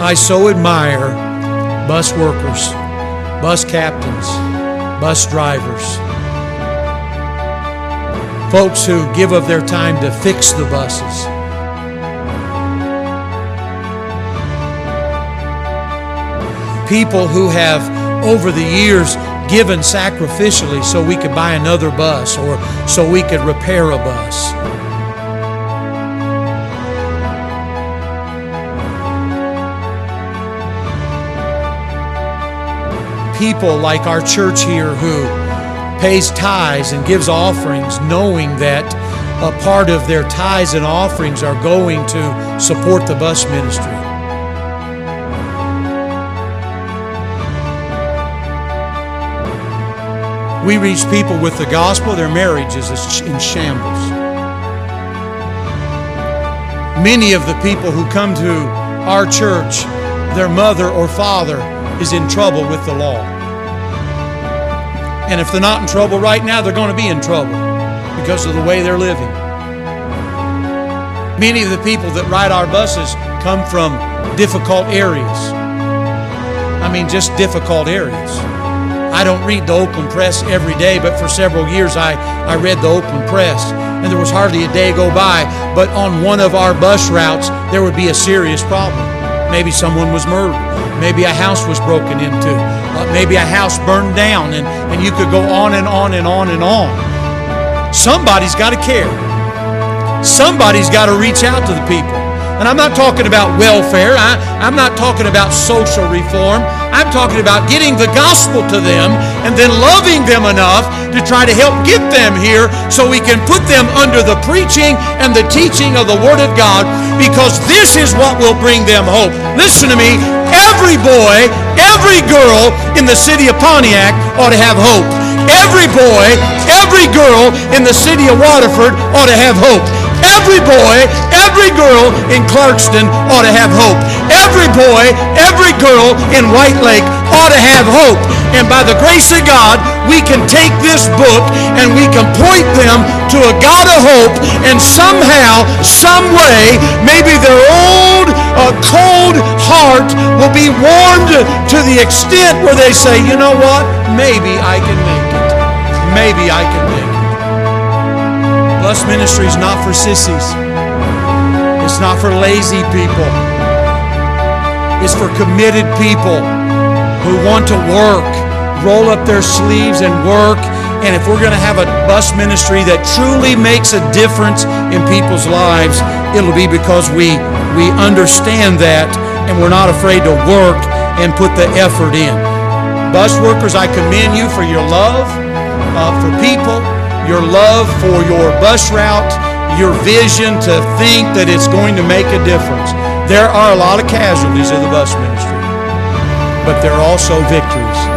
I so admire bus workers, bus captains, bus drivers, folks who give of their time to fix the buses. People who have, over the years, given sacrificially so we could buy another bus or so we could repair a bus. People like our church here who pays tithes and gives offerings, knowing that a part of their tithes and offerings are going to support the bus ministry. We reach people with the gospel, their marriages is in shambles. Many of the people who come to our church, their mother or father is in trouble with the law. And if they're not in trouble right now, they're going to be in trouble because of the way they're living. Many of the people that ride our buses come from difficult areas. I mean, just difficult areas. I don't read the Oakland Press every day, but for several years I read the Oakland Press, and there was hardly a day go by, but on one of our bus routes, there would be a serious problem. Maybe someone was murdered. Maybe a house was broken into. Maybe a house burned down, and you could go on and on and on and on. Somebody's got to care. Somebody's got to reach out to the people. And I'm not talking about welfare. I'm not talking about social reform. I'm talking about getting the gospel to them and then loving them enough to try to help get them here so we can put them under the preaching and the teaching of the Word of God, because this is what will bring them hope. Listen to me. Every boy, every girl in the city of Pontiac ought to have hope. Every boy, every girl in the city of Waterford ought to have hope. Every boy, every girl in Clarkston ought to have hope. Every boy, every girl in White Lake ought to have hope. And by the grace of God, we can take this book and we can point them to a God of hope, and somehow, some way, maybe their old, cold heart will be warmed to the extent where they say, you know what, maybe I can make it. Maybe I can make it. Bus ministry is not for sissies. It's not for lazy people. It's for committed people who want to work, roll up their sleeves and work. And if we're going to have a bus ministry that truly makes a difference in people's lives, it'll be because we understand that and we're not afraid to work and put the effort in. Bus workers, I commend you for your love for people, your love for your bus route, your vision to think that it's going to make a difference. There are a lot of casualties of the bus ministry, but there are also victories.